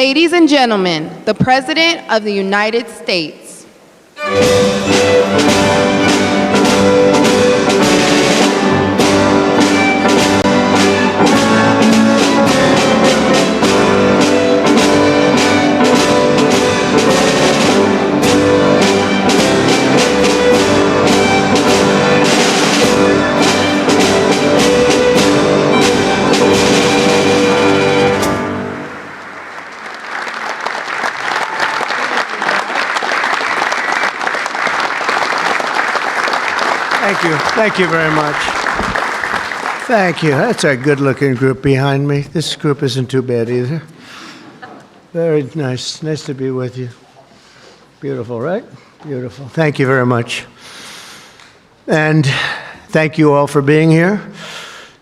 Ladies and gentlemen, the President of the United States. Thank you very much. Thank you. That's a good-looking group behind me. This group isn't too bad either. Very nice. Nice to be with you. Beautiful, right? Beautiful. Thank you very much. And thank you all for being here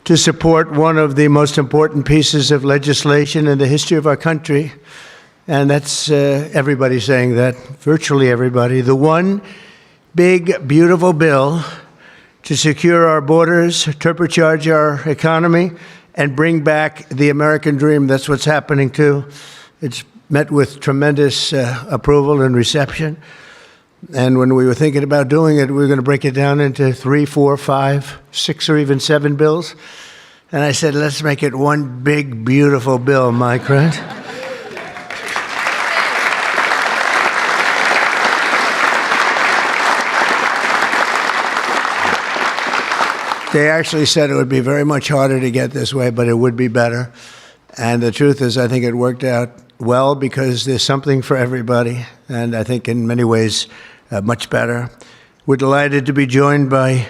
to support one of the most important pieces of legislation in the history of our country. And that's everybody saying that, virtually everybody. The one big, beautiful bill to secure our borders, turbocharge our economy, and bring back the American dream. That's what's happening too. It's met with tremendous approval and reception. And when we were thinking about doing it, we were going to break it down into 3, 4, 5, 6, or even 7 bills. And I said, let's make it one big, beautiful bill, Mike, right? They actually said it would be very much harder to get this way, but it would be better. And the truth is, I think it worked out well because there's something for everybody, and I think in many ways much better. We're delighted to be joined by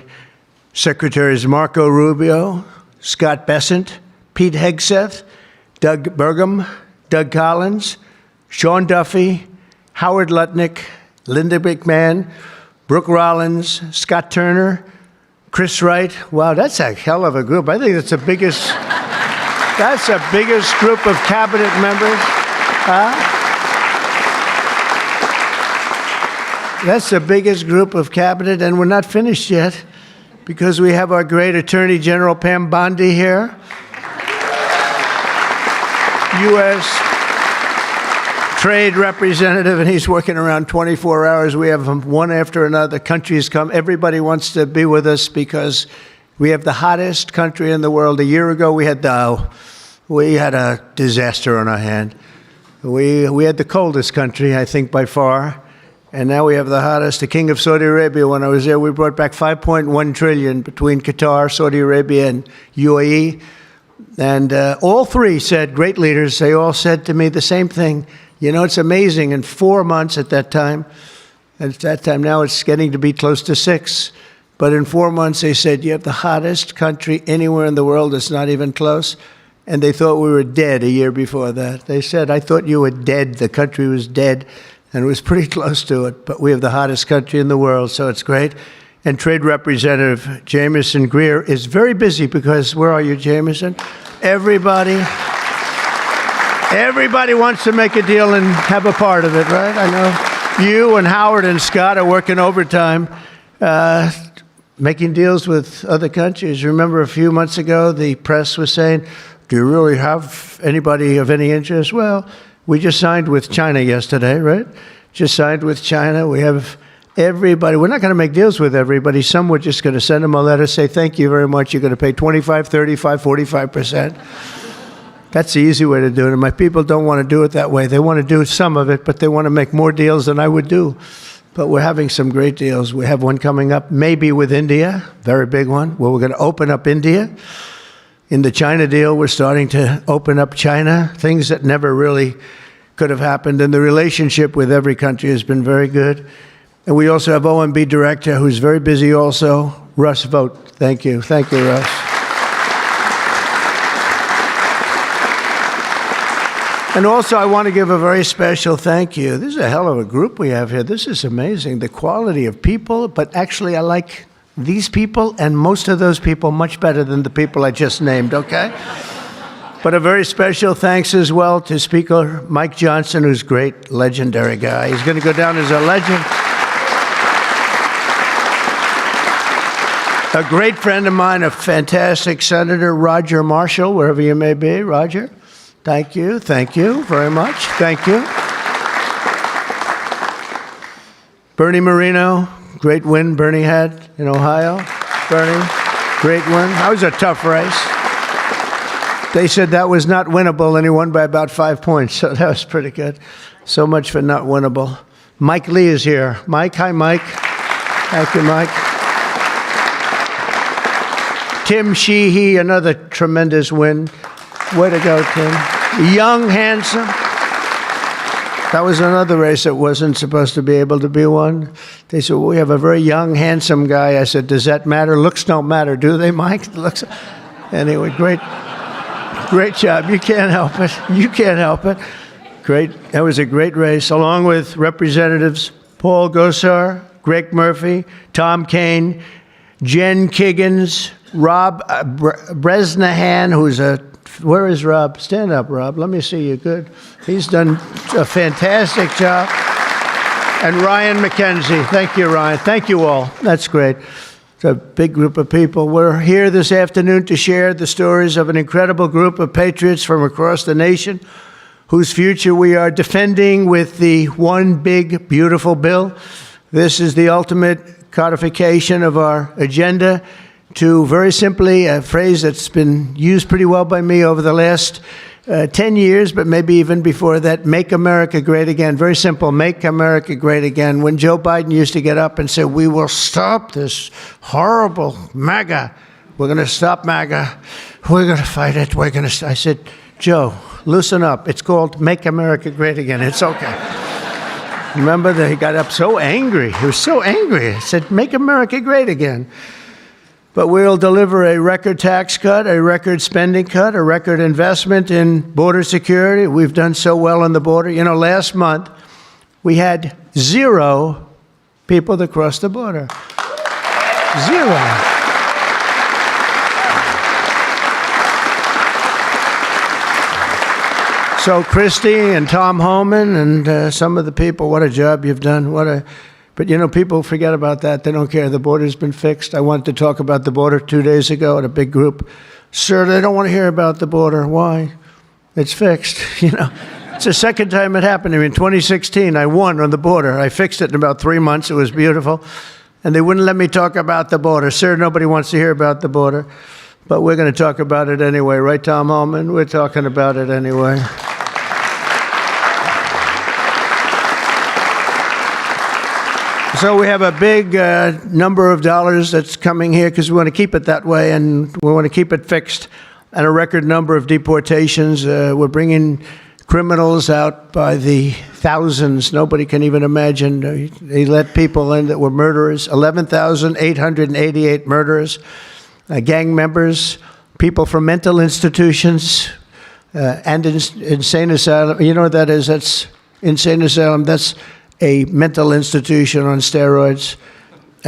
Secretaries Marco Rubio, Scott Bessent, Pete Hegseth, Doug Burgum, Doug Collins, Sean Duffy, Howard Lutnick, Linda McMahon, Brooke Rollins, Scott Turner, Chris Wright. Wow, that's a hell of a group. I think that's the biggest group of cabinet members. That's the biggest group of cabinet, and we're not finished yet because we have our great Attorney General Pam Bondi here. U.S. Trade Representative, and he's working around 24 hours. We have them one after another. Countries come. Everybody wants to be with us because we have the hottest country in the world. A year ago, we had a disaster on our hand. We had the coldest country, I think, by far. And now we have the hottest. The King of Saudi Arabia, when I was there, we brought back $5.1 trillion between Qatar, Saudi Arabia, and UAE. And all three said, great leaders, they all said to me the same thing. You know, it's amazing. In 4 months at that time now it's getting to be close to 6. But in 4 months, they said, you have the hottest country anywhere in the world. It's not even close. And they thought we were dead a year before that. They said, I thought you were dead. The country was dead. And it was pretty close to it. But we have the hottest country in the world, so it's great. And Trade Representative Jamieson Greer is very busy because, where are you, Jamieson? Everybody wants to make a deal and have a part of it, right? I know you and Howard and Scott are working overtime, making deals with other countries. Remember a few months ago, the press was saying, do you really have anybody of any interest? Well, we just signed with China yesterday, right? Just signed with China. We have everybody. We're not going to make deals with everybody. Some we're just going to send them a letter, say, thank you very much. You're going to pay 25, 35, 45%. That's the easy way to do it. And my people don't want to do it that way. They want to do some of it, but they want to make more deals than I would do. But we're having some great deals. We have one coming up, maybe with India, very big one, where we're going to open up India. In the China deal, we're starting to open up China, things that never really could have happened. And the relationship with every country has been very good. And we also have OMB Director, who's very busy also, Russ Vogt. Thank you. Thank you, Russ. And also, I want to give a very special thank you. This is a hell of a group we have here. This is amazing, the quality of people. But actually, I like these people and most of those people much better than the people I just named, okay? But a very special thanks as well to Speaker Mike Johnson, who's a great, legendary guy. He's going to go down as a legend. A great friend of mine, a fantastic Senator, Roger Marshall, wherever you may be, Roger. Thank you. Thank you very much. Thank you. Bernie Marino, great win Bernie had in Ohio. Bernie, great win. That was a tough race. They said that was not winnable, and he won by about 5 points, so that was pretty good. So much for not winnable. Mike Lee is here. Mike, hi, Mike. Thank you, Mike. Tim Sheehy, another tremendous win. Way to go, Tim. Young, handsome. That was another race that wasn't supposed to be able to be won. They said, well, we have a very young, handsome guy. I said, does that matter? Looks don't matter, do they, Mike? Looks. Anyway, great job. You can't help it. You can't help it. Great. That was a great race, along with Representatives Paul Gosar, Greg Murphy, Tom Kaine, Jen Kiggins, Rob Bresnahan, who's where is Rob? Stand up, Rob. Let me see you. Good. He's done a fantastic job. And Ryan McKenzie. Thank you, Ryan. Thank you all. That's great. It's a big group of people. We're here this afternoon to share the stories of an incredible group of patriots from across the nation whose future we are defending with the one big, beautiful bill. This is the ultimate codification of our agenda to, very simply, a phrase that's been used pretty well by me over the last 10 years, but maybe even before that, make America great again. Very simple, make America great again. When Joe Biden used to get up and say, we will stop this horrible MAGA. We're going to stop MAGA. We're going to fight it. I said, Joe, loosen up. It's called Make America Great Again. It's okay. Remember that he got up so angry. He was so angry. He said, make America great again. But we'll deliver a record tax cut, a record spending cut, a record investment in border security. We've done so well on the border. You know, last month we had 0 people that crossed the border. 0. So Christie and Tom Homan and some of the people, what a job you've done. But, you know, people forget about that. They don't care. The border's been fixed. I wanted to talk about the border 2 days ago at a big group. Sir, they don't want to hear about the border. Why? It's fixed. You know, it's the second time it happened to me. In 2016, I won on the border. I fixed it in about 3 months. It was beautiful. And they wouldn't let me talk about the border. Sir, nobody wants to hear about the border. But we're going to talk about it anyway. Right, Tom Homan? We're talking about it anyway. So we have a big number of dollars that's coming here because we want to keep it that way and we want to keep it fixed, and a record number of deportations. We're bringing criminals out by the thousands. Nobody can even imagine. They let people in that were murderers, 11,888 murderers, gang members, people from mental institutions and insane asylum. You know what that is? That's insane asylum. That's a mental institution on steroids.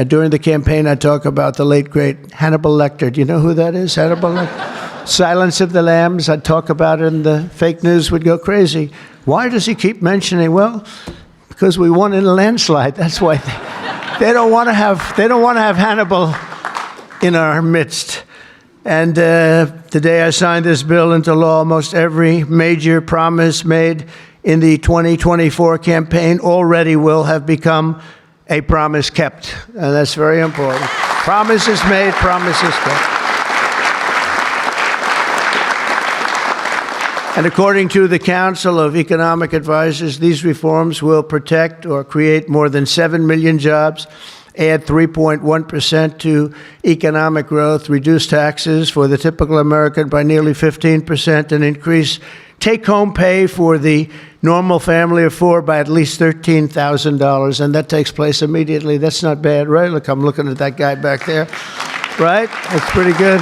During the campaign, I talk about the late, great Hannibal Lecter. Do you know who that is, Hannibal Lecter? Silence of the Lambs. I'd talk about it, and the fake news would go crazy. Why does he keep mentioning? Well, because we won in a landslide. That's why they don't want to have Hannibal in our midst. And the day I signed this bill into law, almost every major promise made in the 2024 campaign already will have become a promise kept. And that's very important. Promises made, promises kept. And according to the Council of Economic Advisors, these reforms will protect or create more than 7 million jobs, add 3.1% to economic growth, reduce taxes for the typical American by nearly 15%, and increase take-home pay for the normal family of 4 by at least $13,000, and that takes place immediately. That's not bad, right? Look, I'm looking at that guy back there, right? That's pretty good.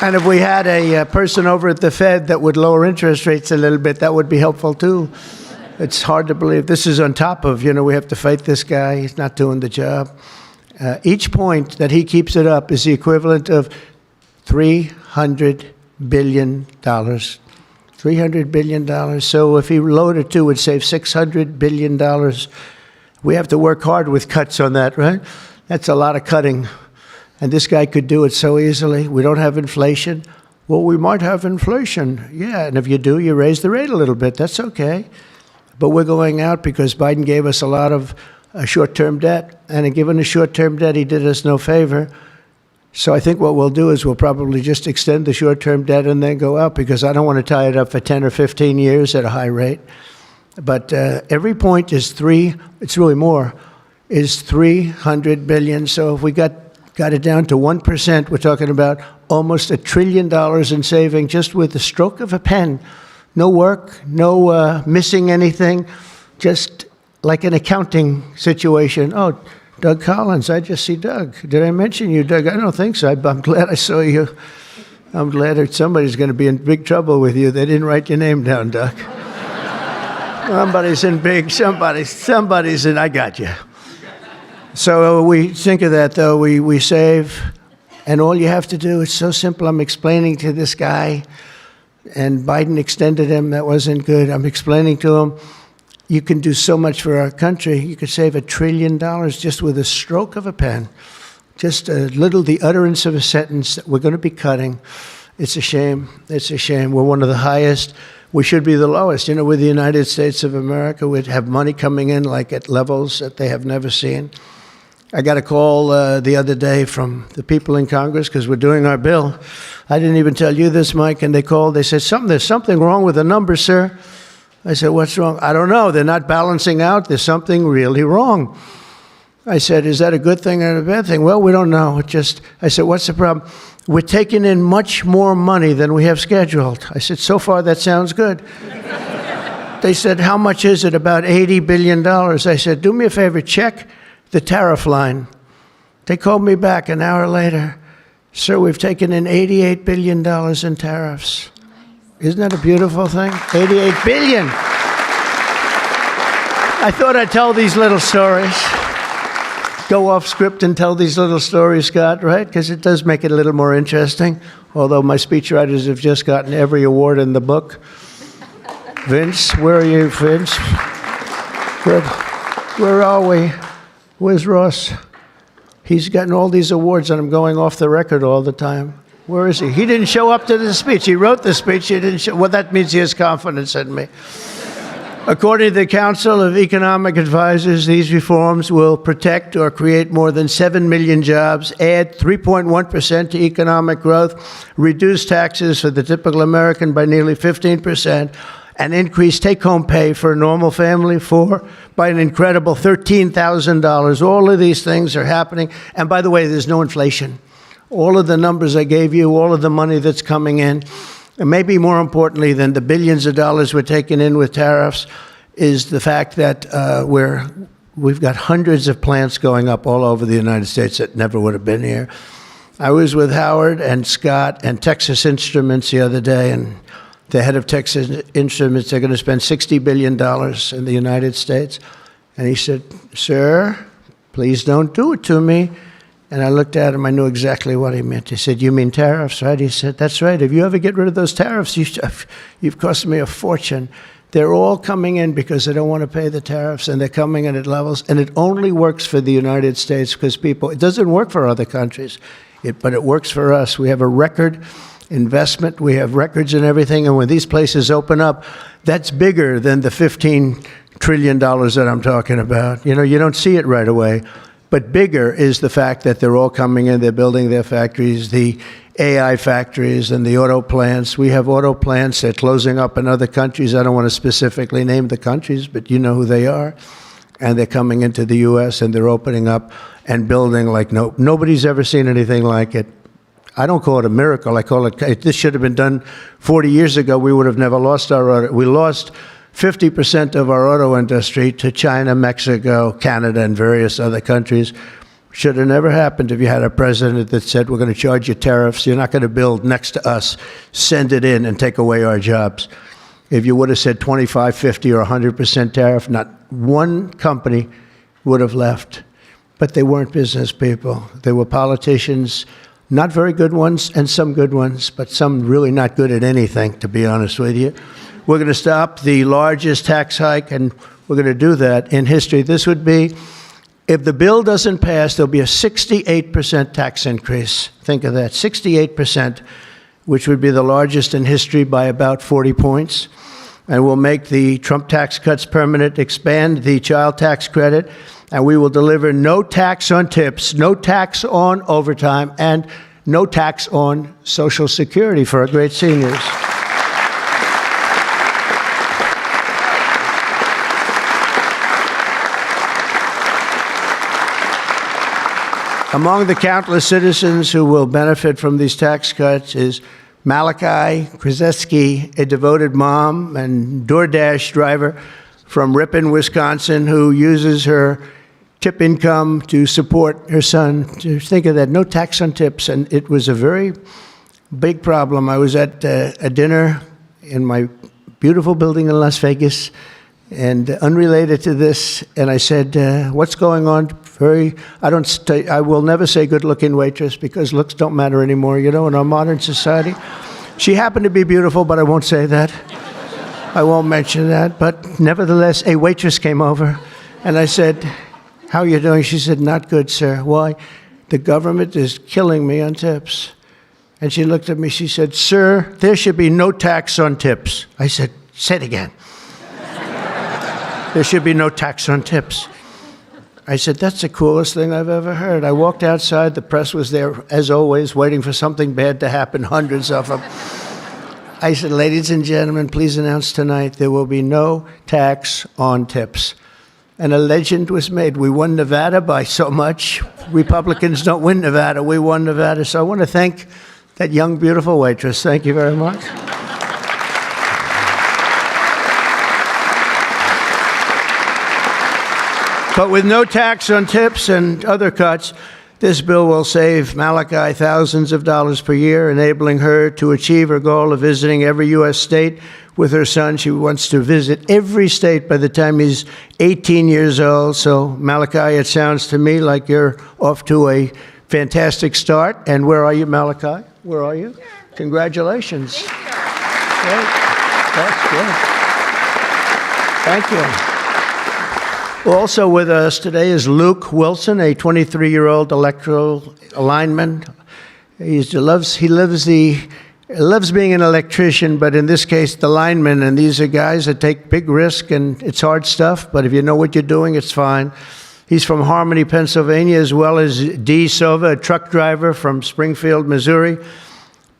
And if we had a person over at the Fed that would lower interest rates a little bit, that would be helpful too. It's hard to believe. This is on top of, we have to fight this guy. He's not doing the job. Each point that he keeps it up is the equivalent of $300 billion. $300 billion. So if he lowered it to, it would save $600 billion. We have to work hard with cuts on that, right? That's a lot of cutting. And this guy could do it so easily. We don't have inflation. Well, we might have inflation. Yeah, and if you do, you raise the rate a little bit. That's okay. But we're going out because Biden gave us a lot of short-term debt, and in giving us short-term debt, he did us no favor. So I think what we'll do is we'll probably just extend the short-term debt and then go out, because I don't want to tie it up for 10 or 15 years at a high rate. But every point is it's really more, is 300 billion. So if we got it down to 1%, we're talking about almost $1 trillion in saving just with the stroke of a pen. No work, no missing anything, just like an accounting situation. Oh, Doug Collins, I just see Doug. Did I mention you, Doug? I don't think so. I'm glad I saw you. I'm glad that somebody's going to be in big trouble with you. They didn't write your name down, Doug. Somebody's in big, somebody's in, I got you. So we think of that, though. We save, and all you have to do, it's so simple. I'm explaining to this guy, and Biden extended him. That wasn't good. I'm explaining to him, you can do so much for our country. You could save $1 trillion just with a stroke of a pen. Just the utterance of a sentence that we're going to be cutting. It's a shame. It's a shame. We're one of the highest. We should be the lowest. You know, with the United States of America, we'd have money coming in like at levels that they have never seen. I got a call the other day from the people in Congress because we're doing our bill. I didn't even tell you this, Mike, and they called. They said, there's something wrong with the numbers, sir. I said, what's wrong? I don't know. They're not balancing out. There's something really wrong. I said, is that a good thing or a bad thing? Well, we don't know. I said, what's the problem? We're taking in much more money than we have scheduled. I said, so far that sounds good. They said, how much is it? About $80 billion. I said, do me a favor, check the tariff line. They called me back an hour later. Sir, we've taken in $88 billion in tariffs. Isn't that a beautiful thing? 88 billion. I thought I'd tell these little stories. Go off script and tell these little stories, Scott, right? Because it does make it a little more interesting. Although my speechwriters have just gotten every award in the book. Vince, where are you, Vince? Good. Where are we? Where's Ross? He's gotten all these awards and I'm going off the record all the time. Where is he? He didn't show up to the speech. He wrote the speech. He didn't show. Well, that means he has confidence in me. According to the Council of Economic Advisors, these reforms will protect or create more than 7 million jobs, add 3.1% to economic growth, reduce taxes for the typical American by nearly 15%, and increase take-home pay for a normal family by an incredible $13,000. All of these things are happening. And by the way, there's no inflation. All of the numbers I gave you, all of the money that's coming in, and maybe more importantly than the billions of dollars we're taking in with tariffs, is the fact that we've got hundreds of plants going up all over the United States that never would have been here. I was with Howard and Scott and Texas Instruments the other day, and the head of Texas Instruments, they're going to spend $60 billion in the United States. And he said, sir, please don't do it to me. And I looked at him, I knew exactly what he meant. He said, you mean tariffs, right? He said, that's right. If you ever get rid of those tariffs, you've cost me a fortune. They're all coming in because they don't want to pay the tariffs, and they're coming in at levels. And it only works for the United States because it doesn't work for other countries, but it works for us. We have a record investment. We have records and everything. And when these places open up, that's bigger than the $15 trillion that I'm talking about. You know, you don't see it right away. But bigger is the fact that they're all coming in, they're building their factories, the AI factories and the auto plants. We have auto plants that are closing up in other countries. I don't want to specifically name the countries, but you know who they are. And they're coming into the U.S. and they're opening up and building like nobody's ever seen anything like it. I don't call it a miracle. I call it, this should have been done 40 years ago. We would have never lost our auto. We lost 50% of our auto industry to China, Mexico, Canada, and various other countries. Should have never happened if you had a president that said, we're going to charge you tariffs. You're not going to build next to us. Send it in and take away our jobs. If you would have said 25, 50, or 100% tariff, not one company would have left. But they weren't business people. They were politicians, not very good ones, and some good ones, but some really not good at anything, to be honest with you. We're going to stop the largest tax hike, and we're going to do that in history. This would be, if the bill doesn't pass, there'll be a 68% tax increase. Think of that, 68%. which would be the largest in history by about 40 points. And we'll make the Trump tax cuts permanent, expand the child tax credit, and we will deliver no tax on tips, no tax on overtime, and no tax on Social Security for our great seniors. Among the countless citizens who will benefit from these tax cuts is Malachi Krzyzewski, a devoted mom and DoorDash driver from Ripon, Wisconsin, who uses her tip income to support her son. To think of that, no tax on tips, and it was a very big problem. I was at a dinner in my beautiful building in Las Vegas, and unrelated to this, and I said, what's going on? I will never say good-looking waitress because looks don't matter anymore, you know, in our modern society. She happened to be beautiful, but I won't say that. I won't mention that, but nevertheless, a waitress came over, and I said, how are you doing? She said, not good, sir. Why? The government is killing me on tips. And she looked at me, she said, sir, there should be no tax on tips. I said, say it again. There should be no tax on tips. I said, that's the coolest thing I've ever heard. I walked outside. The press was there, as always, waiting for something bad to happen, hundreds of them. I said, ladies and gentlemen, please announce tonight there will be no tax on tips. And a legend was made. We won Nevada by so much. Republicans don't win Nevada. We won Nevada. So I want to thank that young, beautiful waitress. Thank you very much. But with no tax on tips and other cuts, this bill will save Malachi thousands of dollars per year, enabling her to achieve her goal of visiting every U.S. state with her son. She wants to visit every state by the time he's 18 years old. So, Malachi, it sounds to me like you're off to a fantastic start. And where are you, Malachi? Where are you? Congratulations. Great. That's good. Thank you. Also with us today is Luke Wilson, a 23-year-old electrical lineman. He loves being an electrician, but in this case, the lineman. And these are guys that take big risk, and it's hard stuff. But if you know what you're doing, it's fine. He's from Harmony, Pennsylvania, as well as Dee Sova, a truck driver from Springfield, Missouri,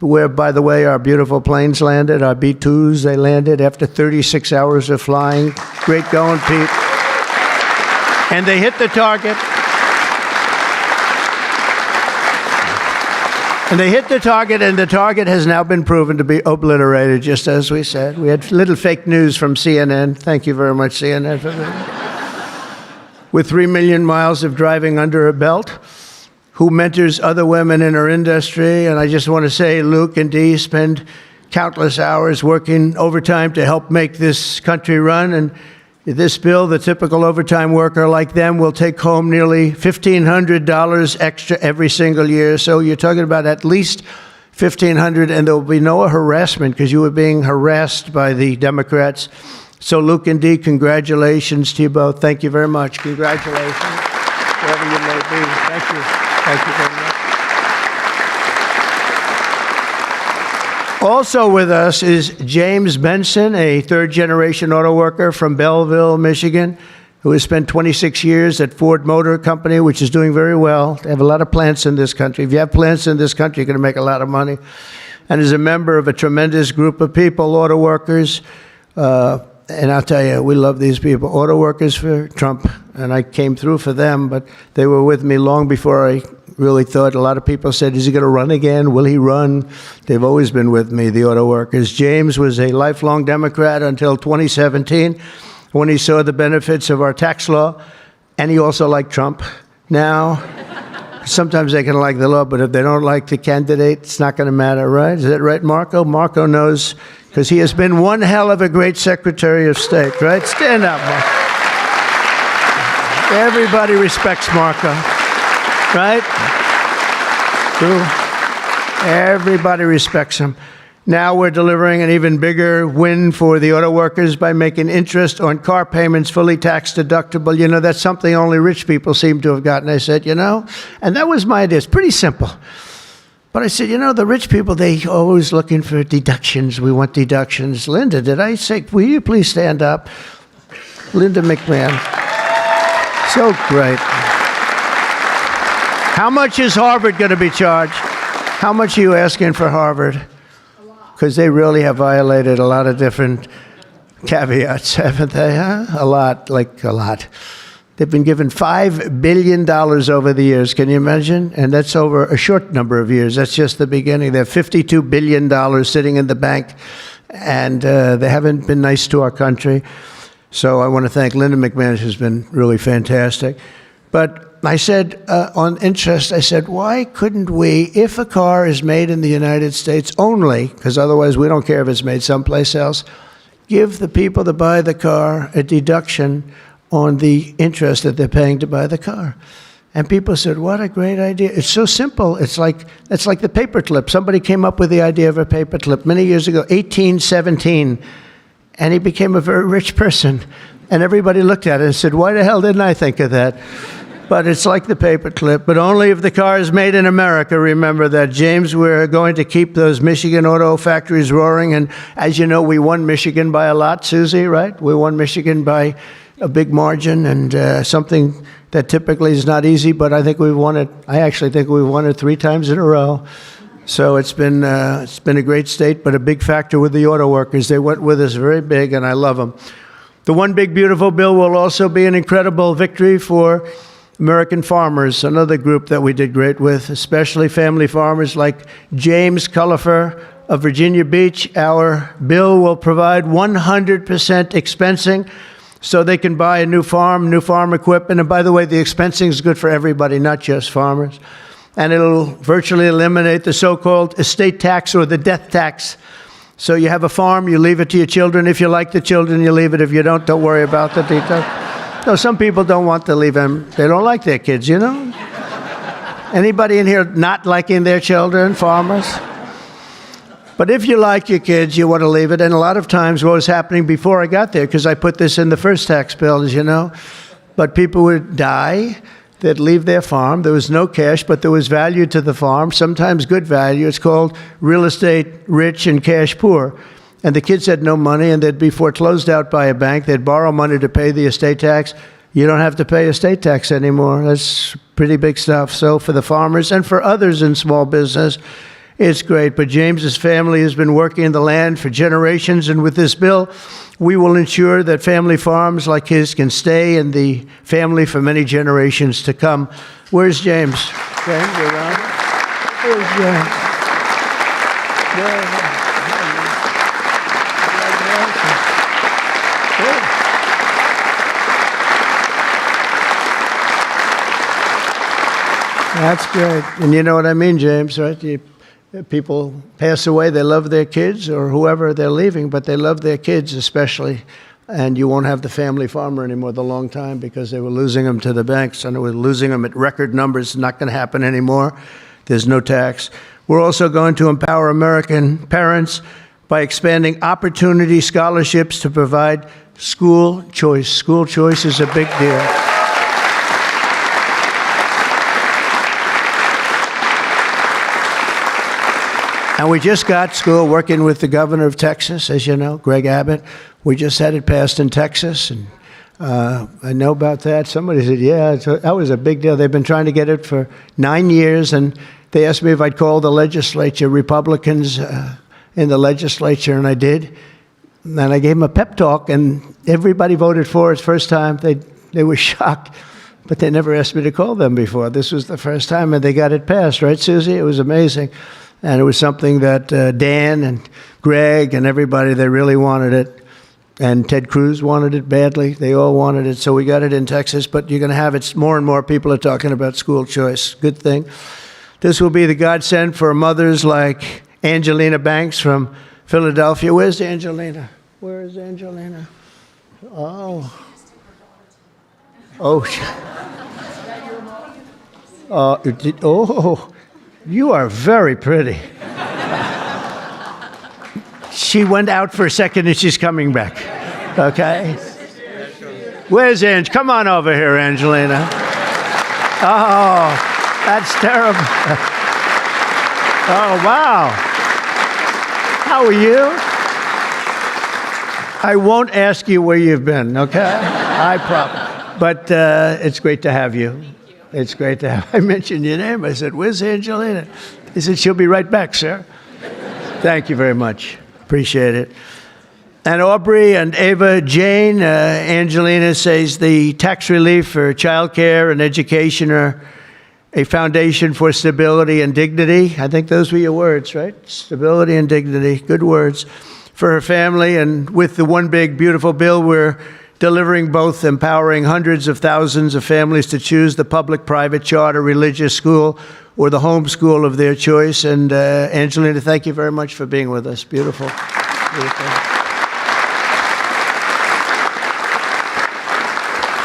where, by the way, our beautiful planes landed, our B-2s. They landed after 36 hours of flying. Great going, Pete. And they hit the target. And they hit the target, and the target has now been proven to be obliterated, just as we said. We had little fake news from CNN. Thank you very much, CNN, for that. With 3 million miles of driving under her belt, who mentors other women in her industry. And I just want to say, Luke and Dee spend countless hours working overtime to help make this country run. And this bill, the typical overtime worker like them will take home nearly $1,500 extra every single year. So you're talking about at least $1,500, and there will be no harassment because you were being harassed by the Democrats. So Luke and Dee, congratulations to you both. Thank you very much. Congratulations, wherever you may be. Thank you. Thank you very much. Also with us is James Benson, a third-generation auto worker from Belleville, Michigan, who has spent 26 years at Ford Motor Company, which is doing very well. They have a lot of plants in this country. If you have plants in this country, you're going to make a lot of money. And is a member of a tremendous group of people, auto workers. And I'll tell you, we love these people. Auto workers for Trump, and I came through for them, but they were with me long before I really thought. A lot of people said, is he going to run again? Will he run? They've always been with me, the auto workers. James was a lifelong Democrat until 2017, when he saw the benefits of our tax law, and he also liked Trump. Now, sometimes they can like the law, but if they don't like the candidate, it's not going to matter, right? Is that right, Marco? Marco knows, because he has been one hell of a great Secretary of State, right? Stand up, Marco. Everybody respects Marco, right? Everybody respects him. Now we're delivering an even bigger win for the auto workers by making interest on car payments fully tax deductible. You know, that's something only rich people seem to have gotten. I said, you know, and that was my idea. It's pretty simple. But I said, the rich people, they always looking for deductions. We want deductions. Linda, did I say, will you please stand up? Linda McMahon. So great. How much is Harvard going to be charged? How much are you asking for Harvard? Because they really have violated a lot of different caveats, haven't they? Huh? A lot. They've been given $5 billion over the years. Can you imagine? And that's over a short number of years. That's just the beginning. They have $52 billion sitting in the bank, and they haven't been nice to our country. So I want to thank Linda McMahon, who's been really fantastic. But I said, on interest, I said, why couldn't we, if a car is made in the United States only, because otherwise we don't care if it's made someplace else, give the people that buy the car a deduction on the interest that they're paying to buy the car. And people said, what a great idea. It's so simple. It's like the paperclip. Somebody came up with the idea of a paperclip many years ago, 1817, and he became a very rich person. And everybody looked at it and said, why the hell didn't I think of that? But it's like the paperclip, but only if the car is made in America. Remember that, James. We're going to keep those Michigan auto factories roaring. And as you know, we won Michigan by a lot, Susie, right? We won Michigan by a big margin, and something that typically is not easy, but I think we've won it. I actually think we've won it 3 times in a row. So it's been a great state, but a big factor with the auto workers. They went with us very big, and I love them. The One Big Beautiful Bill will also be an incredible victory for American farmers, another group that we did great with, especially family farmers like James Cullifer of Virginia Beach. Our bill will provide 100% expensing so they can buy a new farm equipment. And by the way, the expensing is good for everybody, not just farmers. And it'll virtually eliminate the so-called estate tax or the death tax. So you have a farm, you leave it to your children. If you like the children, you leave it. If you don't worry about the details. No, some people don't want to leave them. They don't like their kids, Anybody in here not liking their children, farmers? But if you like your kids, you want to leave it. And a lot of times what was happening before I got there, because I put this in the first tax bill, as you know, but people would die, they'd leave their farm. There was no cash, but there was value to the farm, sometimes good value. It's called real estate rich and cash poor. And the kids had no money, and they'd be foreclosed out by a bank. They'd borrow money to pay the estate tax. You don't have to pay estate tax anymore. That's pretty big stuff. So for the farmers and for others in small business, it's great. But James's family has been working in the land for generations, and with this bill, we will ensure that family farms like his can stay in the family for many generations to come. Where's James? James, you're around? Where's James? Yeah. That's great. And you know what I mean, James, right? People pass away, they love their kids or whoever they're leaving, but they love their kids especially. And you won't have the family farmer anymore the long time because they were losing them to the banks, and they were losing them at record numbers. It's not going to happen anymore. There's no tax. We're also going to empower American parents by expanding opportunity scholarships to provide school choice. School choice is a big deal. And we just got school working with the governor of Texas, as you know, Greg Abbott. We just had it passed in Texas, and I know about that. Somebody said, yeah, that was a big deal. They've been trying to get it for 9 years, and they asked me if I'd call the legislature, Republicans in the legislature, and I did. And I gave them a pep talk, and everybody voted for it. First time, they were shocked, but they never asked me to call them before. This was the first time, and they got it passed, right, Susie? It was amazing. And it was something that Dan and Greg and everybody, they really wanted it. And Ted Cruz wanted it badly. They all wanted it. So we got it in Texas. But you're going to have it. More and more people are talking about school choice. Good thing. This will be the godsend for mothers like Angelina Banks from Philadelphia. Where's Angelina? Where is Angelina? Oh. Oh. You are very pretty. She went out for a second and she's coming back. Okay? Where's Ange? Come on over here, Angelina. Oh, that's terrible. Oh, wow. How are you? I won't ask you where you've been, okay? I promise. But it's great to have you. It's great to have. I mentioned your name. I said, "Where's Angelina?" He said, "She'll be right back, sir." Thank you very much. Appreciate it. And Aubrey and Ava Jane, Angelina says the tax relief for childcare and education are a foundation for stability and dignity. I think those were your words, right? Stability and dignity. Good words for her family. And with the One Big Beautiful Bill, we're delivering both, empowering hundreds of thousands of families to choose the public, private, charter, religious school or the home school of their choice. And Angelina, thank you very much for being with us. Beautiful. Beautiful.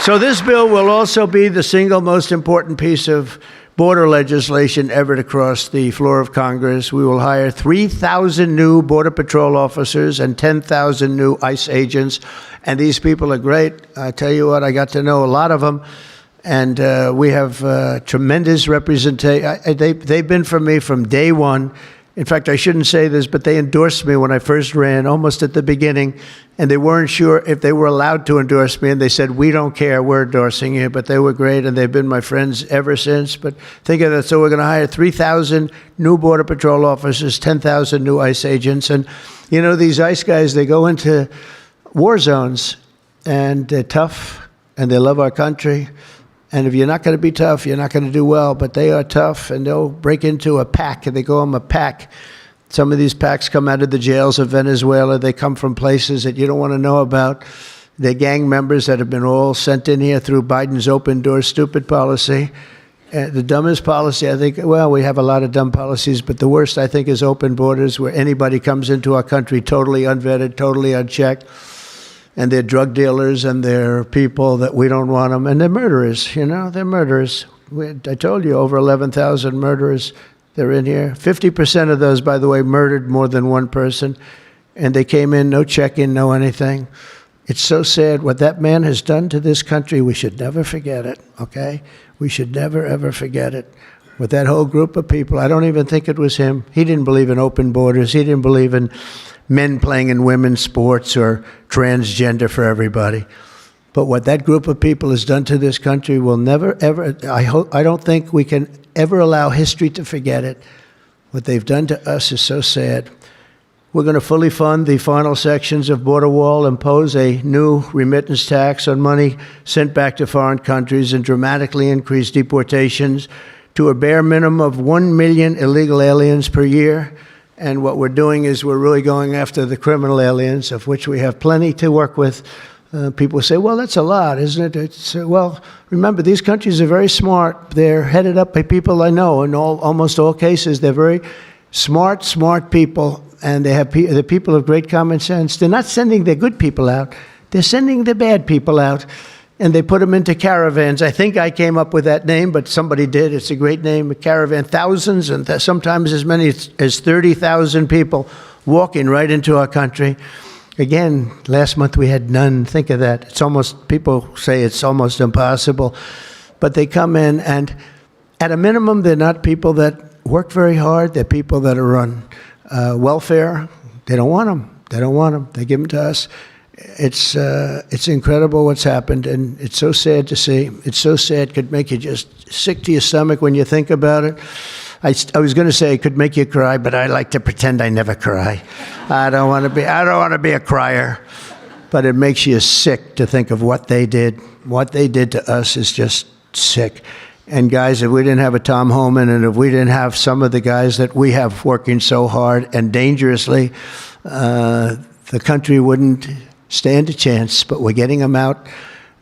So this bill will also be the single most important piece of border legislation ever to cross the floor of Congress. We will hire 3,000 new Border Patrol officers and 10,000 new ICE agents. And these people are great. I tell you what, I got to know a lot of them. And we have tremendous representation. They've been for me from day one. In fact, I shouldn't say this, but they endorsed me when I first ran, almost at the beginning, and they weren't sure if they were allowed to endorse me, and they said, "We don't care, we're endorsing you," but they were great, and they've been my friends ever since. But think of that. So we're going to hire 3,000 new Border Patrol officers, 10,000 new ICE agents, and you know, these ICE guys, they go into war zones, and they're tough, and they love our country. And if you're not going to be tough, you're not going to do well. But they are tough, and they'll break into a pack, and they call them a pack. Some of these packs come out of the jails of Venezuela. They come from places that you don't want to know about. They're gang members that have been all sent in here through Biden's open door stupid policy. The dumbest policy, I think, well, we have a lot of dumb policies, but the worst, I think, is open borders, where anybody comes into our country totally unvetted, totally unchecked. And they're drug dealers, and they're people that we don't want them. And they're murderers, you know, they're murderers. I told you, over 11,000 murderers, they're in here. 50% of those, by the way, murdered more than one person. And they came in, no check-in, no anything. It's so sad what that man has done to this country. We should never forget it, okay? We should never, ever forget it. With that whole group of people, I don't even think it was him. He didn't believe in open borders. He didn't believe in men playing in women's sports or transgender for everybody. But what that group of people has done to this country will never, ever, I don't think we can ever allow history to forget it. What they've done to us is so sad. We're going to fully fund the final sections of Border Wall, impose a new remittance tax on money sent back to foreign countries, and dramatically increase deportations to a bare minimum of 1 million illegal aliens per year. And what we're doing is we're really going after the criminal aliens, of which we have plenty to work with. People say, well, that's a lot, isn't it? Well, remember, these countries are very smart. They're headed up by people I know. In almost all cases, they're very smart people, and they're people of great common sense. They're not sending their good people out. They're sending the bad people out. And they put them into caravans. I think I came up with that name, but somebody did. It's a great name, a caravan. Thousands and sometimes as many as 30,000 people walking right into our country. Again, last month we had none. Think of that. It's almost, people say it's almost impossible. But they come in, and at a minimum, they're not people that work very hard. They're people that are on welfare. They don't want them. They don't want them. They give them to us. It's incredible what's happened, and it's so sad to see. It's so sad, could make you just sick to your stomach when you think about it. I was going to say it could make you cry, but I like to pretend I never cry. I don't want to be a crier, but it makes you sick to think of what they did. What they did to us is just sick. And guys, if we didn't have a Tom Homan, and if we didn't have some of the guys that we have working so hard and dangerously, the country wouldn't stand a chance. But we're getting them out,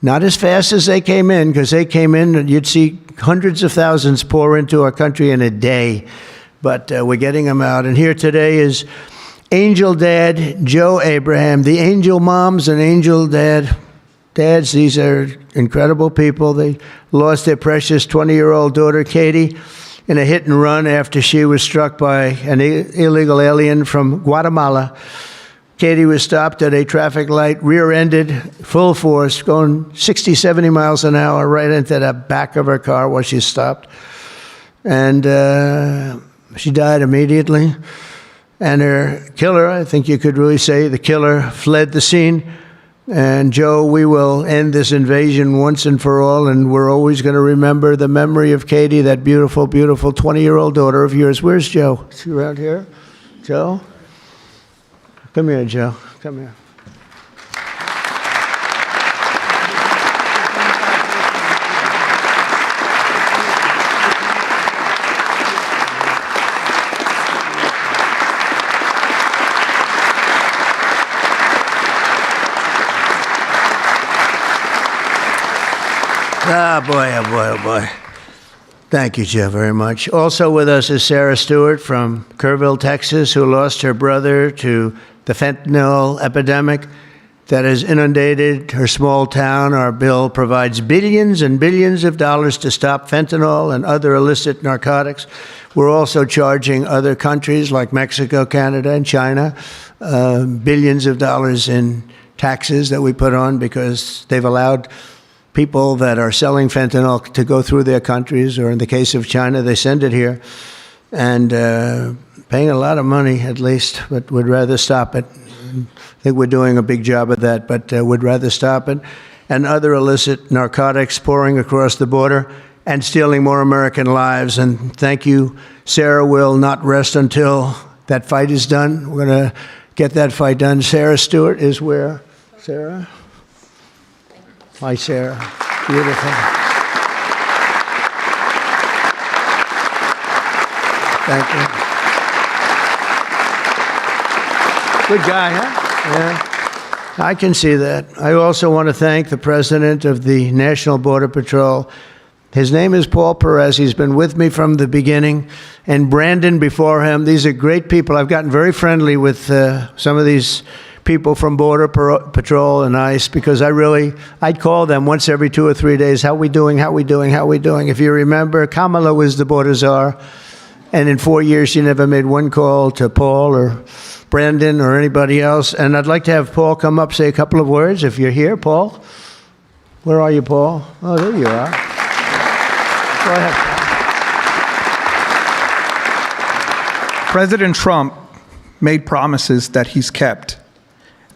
not as fast as they came in, because they came in and you'd see hundreds of thousands pour into our country in a day. But we're getting them out. And here today is Angel Dad Joe Abraham, the Angel Moms and Angel Dads. These are incredible people. They lost their precious 20-year-old daughter, Katie, in a hit and run after she was struck by an illegal alien from Guatemala. Katie was stopped at a traffic light, rear-ended, full force, going 60, 70 miles an hour right into the back of her car while she stopped. And She died immediately. And her killer, I think you could really say the killer, fled the scene. And Joe, we will end this invasion once and for all, and we're always going to remember the memory of Katie, that beautiful, beautiful 20-year-old daughter of yours. Where's Joe? Is she around here? Joe? Come here, Joe. Come here. Ah, boy, oh, boy, oh, boy. Thank you, Joe, very much. Also with us is Sarah Stewart from Kerrville, Texas, who lost her brother to the fentanyl epidemic that has inundated her small town. Our bill provides billions and billions of dollars to stop fentanyl and other illicit narcotics. We're also charging other countries like Mexico, Canada, and China billions of dollars in taxes that we put on because they've allowed people that are selling fentanyl to go through their countries, or in the case of China, they send it here, and paying a lot of money at least, but would rather stop it. I think we're doing a big job of that, but would rather stop it. And other illicit narcotics pouring across the border and stealing more American lives. And thank you. Sarah will not rest until that fight is done. We're going to get that fight done. Sarah Stewart is where? Sarah? Hi, Sarah. Beautiful. Thank you. Good guy, huh? Yeah. I can see that. I also want to thank the president of the National Border Patrol. His name is Paul Perez. He's been with me from the beginning. And Brandon before him. These are great people. I've gotten very friendly with some of these people from Border Patrol and ICE because I'd call them once every 2 or 3 days. How we doing? How we doing? How we doing? If you remember, Kamala was the border czar. And in 4 years, she never made one call to Paul or Brandon or anybody else. And I'd like to have Paul come up, say a couple of words. If you're here, Paul. Where are you, Paul? Oh, there you are. Go ahead, Paul. President Trump made promises that he's kept.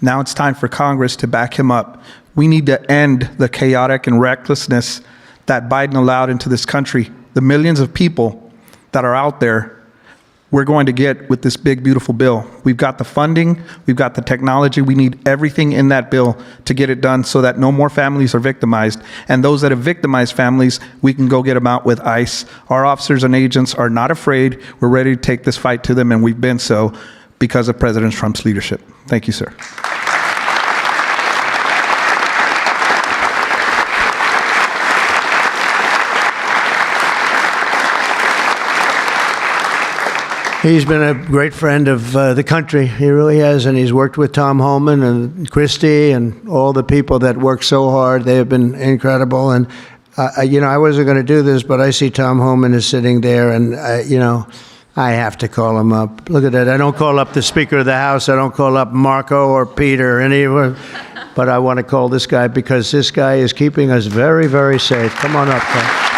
Now it's time for Congress to back him up. We need to end the chaotic and recklessness that Biden allowed into this country. The millions of people that are out there, we're going to get with this big, beautiful bill. We've got the funding, we've got the technology, we need everything in that bill to get it done so that no more families are victimized. And those that have victimized families, we can go get them out with ICE. Our officers and agents are not afraid. We're ready to take this fight to them, and we've been so because of President Trump's leadership. Thank you, sir. He's been a great friend of the country. He really has, and he's worked with Tom Homan and Christie and all the people that work so hard. They have been incredible. And, I wasn't going to do this, but I see Tom Homan is sitting there, and, I have to call him up. Look at that. I don't call up the Speaker of the House. I don't call up Marco or Peter or anyone. But I want to call this guy because this guy is keeping us very, very safe. Come on up, Tom.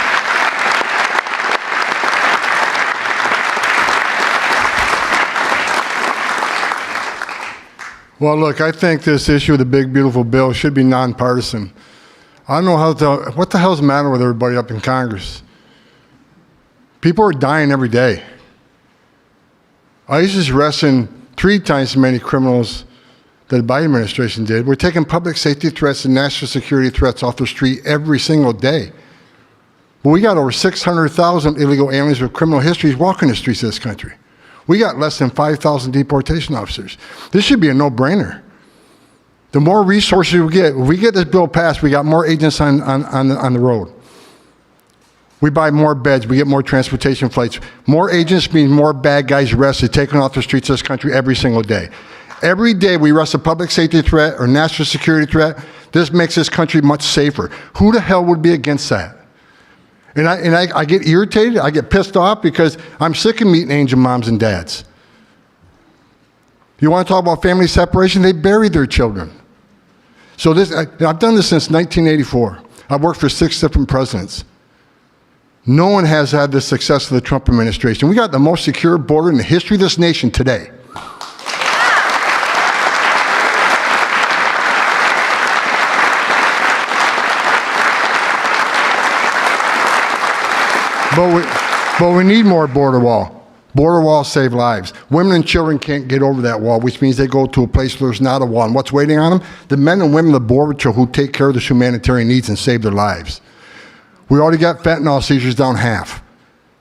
Well, look, I think this issue of the big, beautiful bill should be nonpartisan. I don't know what the hell's the matter with everybody up in Congress? People are dying every day. ICE is arresting 3 times as many criminals that the Biden administration did. We're taking public safety threats and national security threats off the street every single day. But we got over 600,000 illegal aliens with criminal histories walking the streets of this country. We got less than 5,000 deportation officers. This should be a no-brainer. The more resources we get, if we get this bill passed, we got more agents on the road. We buy more beds, we get more transportation flights. More agents means more bad guys arrested, taken off the streets of this country every single day. Every day we arrest a public safety threat or national security threat. This makes this country much safer. Who the hell would be against that? And I get irritated, I get pissed off because I'm sick of meeting angel moms and dads. You want to talk about family separation? They bury their children. So I've done this since 1984. I've worked for 6 different presidents. No one has had the success of the Trump administration. We got the most secure border in the history of this nation today. But we need more border wall. Border walls save lives. Women and children can't get over that wall, which means they go to a place where there's not a wall. And what's waiting on them? The men and women of the Border Patrol who take care of this humanitarian needs and save their lives. We already got fentanyl seizures down half.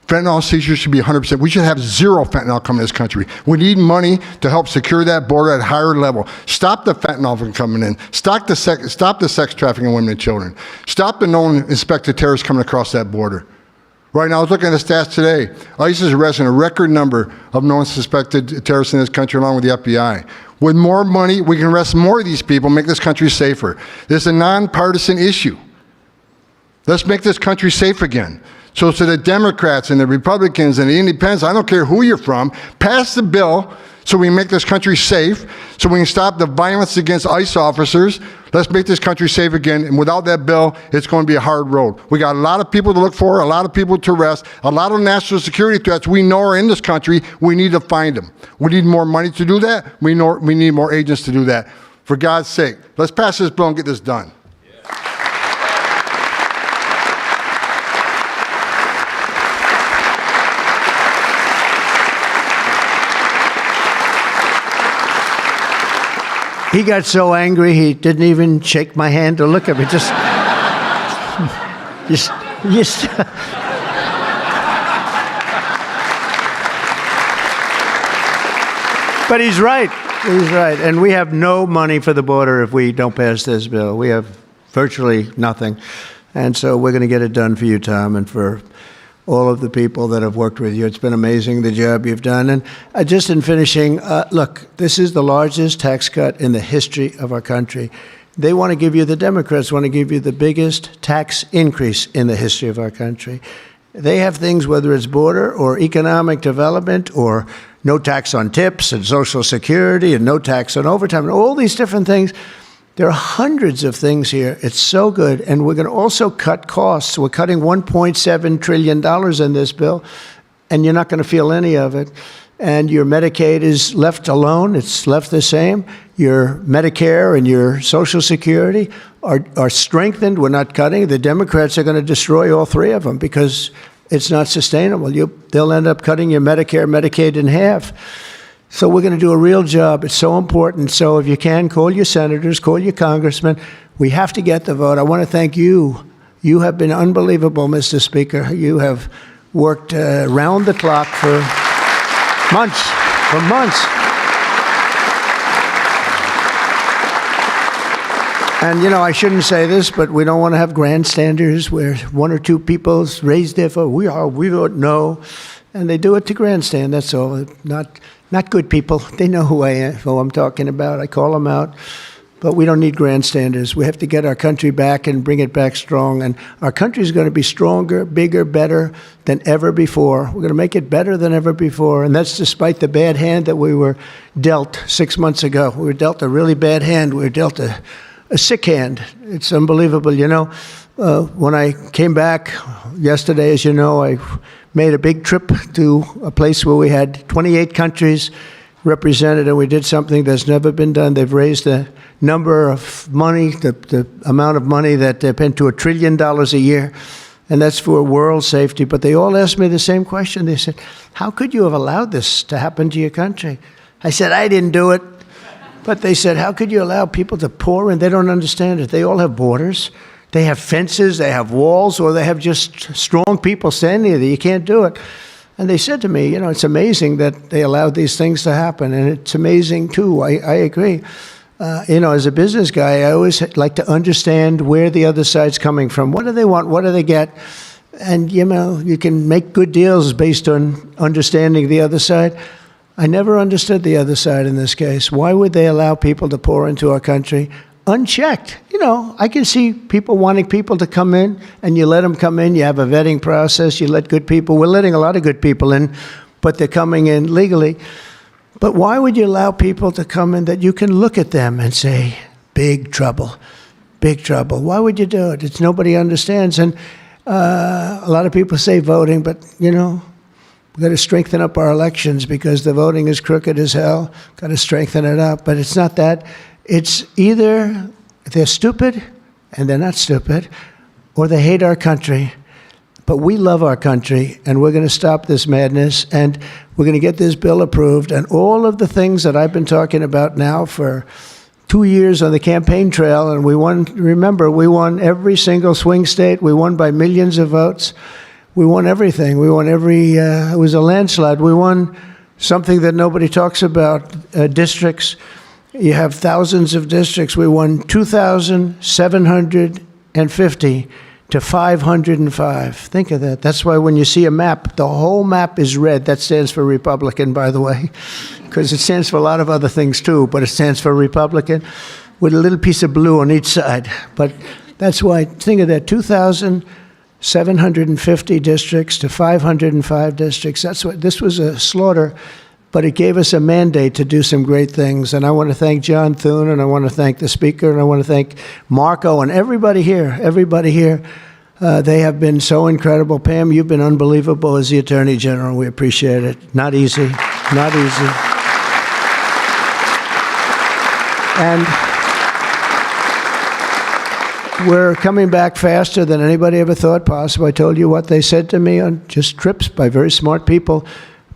Fentanyl seizures should be 100%. We should have zero fentanyl coming to this country. We need money to help secure that border at a higher level. Stop the fentanyl from coming in. Stop the sex trafficking of women and children. Stop the known inspected terrorists coming across that border. Right now, I was looking at the stats today. ICE is arresting a record number of known suspected terrorists in this country along with the FBI. With more money, we can arrest more of these people and make this country safer. This is a nonpartisan issue. Let's make this country safe again. So to the Democrats and the Republicans and the Independents, I don't care who you're from, pass the bill so we can make this country safe, so we can stop the violence against ICE officers. Let's make this country safe again, and without that bill, it's going to be a hard road. We got a lot of people to look for, a lot of people to arrest, a lot of national security threats we know are in this country. We need to find them. We need more money to do that. We need more agents to do that. For God's sake, let's pass this bill and get this done. He got so angry he didn't even shake my hand or look at me. Just. But he's right. He's right. And we have no money for the border if we don't pass this bill. We have virtually nothing. And so we're going to get it done for you, Tom, and for all of the people that have worked with you. It's been amazing, the job you've done. And just in finishing, look, this is the largest tax cut in the history of our country. They want to give you, the Democrats want to give you the biggest tax increase in the history of our country. They have things, whether it's border or economic development or no tax on tips and Social Security and no tax on overtime and all these different things. There are hundreds of things here. It's so good. And we're going to also cut costs. We're cutting $1.7 trillion in this bill, and you're not going to feel any of it. And your Medicaid is left alone. It's left the same. Your Medicare and your Social Security are strengthened. We're not cutting. The Democrats are going to destroy all three of them because it's not sustainable. They'll end up cutting your Medicare, Medicaid in half. So we're going to do a real job. It's so important. So if you can, call your senators, call your congressmen. We have to get the vote. I want to thank you. You have been unbelievable, Mr. Speaker. You have worked round the clock for months. And, you know, I shouldn't say this, but we don't want to have grandstanders where one or two people raise their vote. We vote no. And they do it to grandstand, that's all. Not good people. They know who I'm talking about. I call them out. But we don't need grandstanders. We have to get our country back and bring it back strong. And our country is going to be stronger, bigger, better than ever before. We're going to make it better than ever before. And that's despite the bad hand that we were dealt 6 months ago. We were dealt a really bad hand. We were dealt a sick hand. It's unbelievable. You know, when I came back yesterday, as you know, I made a big trip to a place where we had 28 countries represented, and we did something that's never been done. They've raised the number of money, the amount of money that they've spent to $1 trillion a year, and that's for world safety. But they all asked me the same question. They said, how could you have allowed this to happen to your country? I said, I didn't do it. But they said, how could you allow people to pour in? They don't understand it. They all have borders. They have fences, they have walls, or they have just strong people standing there. You can't do it. And they said to me, you know, it's amazing that they allowed these things to happen. And it's amazing, too. I agree. You know, as a business guy, I always like to understand where the other side's coming from. What do they want? What do they get? And, you know, you can make good deals based on understanding the other side. I never understood the other side in this case. Why would they allow people to pour into our country unchecked? You know, I can see people wanting people to come in, and you let them come in. You have a vetting process. You let good people. We're letting a lot of good people in, but they're coming in legally. But why would you allow people to come in that you can look at them and say, big trouble, big trouble? Why would you do it? It's nobody understands. And A lot of people say voting, but, you know, we've got to strengthen up our elections because the voting is crooked as hell. Got to strengthen it up. But it's not that. It's either they're stupid and they're not stupid, or they hate our country. But we love our country, and we're going to stop this madness, and we're going to get this bill approved. And all of the things that I've been talking about now for 2 years on the campaign trail, and we won, remember, we won every single swing state. We won by millions of votes. We won everything. We won every, it was a landslide. We won something that nobody talks about, districts. You have thousands of districts. We won 2,750 to 505. Think of that. That's why when you see a map, the whole map is red. That stands for Republican, by the way, because it stands for a lot of other things too, but it stands for Republican with a little piece of blue on each side. But that's why, think of that, 2,750 districts to 505 districts. That's what, this was a slaughter. But it gave us a mandate to do some great things. And I want to thank John Thune, and I want to thank the Speaker, and I want to thank Marco and everybody here. Everybody here. They have been so incredible. Pam, you've been unbelievable as the Attorney General. We appreciate it. Not easy. Not easy. And we're coming back faster than anybody ever thought possible. I told you what they said to me on just trips by very smart people.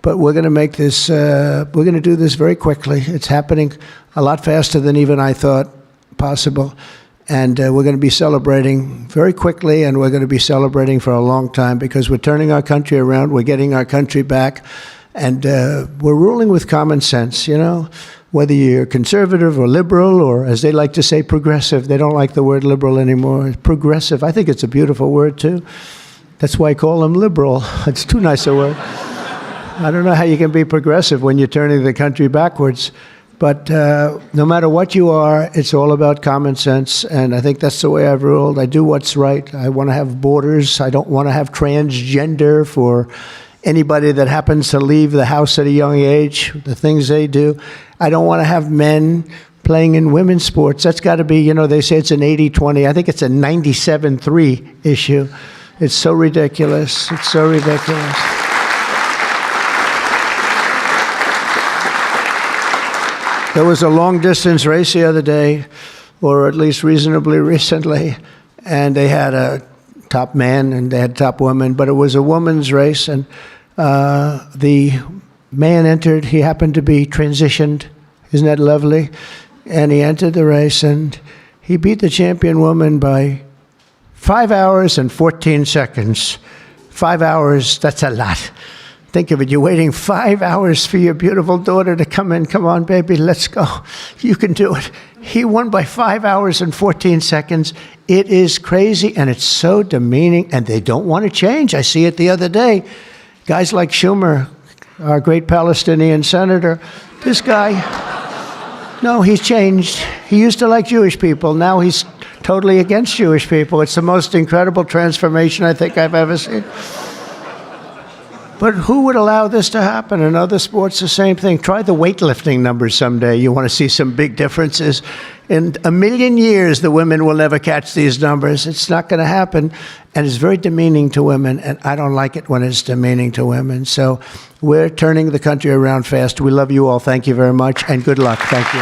But we're going to make this, we're going to do this very quickly. It's happening a lot faster than even I thought possible. And we're going to be celebrating very quickly, and we're going to be celebrating for a long time because we're turning our country around. We're getting our country back. And we're ruling with common sense, you know, whether you're conservative or liberal or, as they like to say, progressive. They don't like the word liberal anymore. Progressive. I think it's a beautiful word, too. That's why I call them liberal. It's too nice a word. I don't know how you can be progressive when you're turning the country backwards. But no matter what you are, it's all about common sense. And I think that's the way I've ruled. I do what's right. I want to have borders. I don't want to have transgender for anybody that happens to leave the house at a young age, the things they do. I don't want to have men playing in women's sports. That's got to be, you know, they say it's an 80-20. I think it's a 97-3 issue. It's so ridiculous. It's so ridiculous. There was a long-distance race the other day, or at least reasonably recently, and they had a top man and they had top woman, but it was a woman's race, and the man entered. He happened to be transitioned. Isn't that lovely? And he entered the race, and he beat the champion woman by 5 hours and 14 seconds. 5 hours, that's a lot. Think of it, you're waiting 5 hours for your beautiful daughter to come in. Come on, baby, let's go. You can do it. He won by 5 hours and 14 seconds. It is crazy, and it's so demeaning, and they don't want to change. I see it the other day. Guys like Schumer, our great Palestinian senator, this guy, no, he's changed. He used to like Jewish people. Now he's totally against Jewish people. It's the most incredible transformation I think I've ever seen. But who would allow this to happen? In other sports, the same thing. Try the weightlifting numbers someday. You want to see some big differences. In a million years, the women will never catch these numbers. It's not going to happen. And it's very demeaning to women, and I don't like it when it's demeaning to women. So we're turning the country around fast. We love you all. Thank you very much, and good luck. Thank you.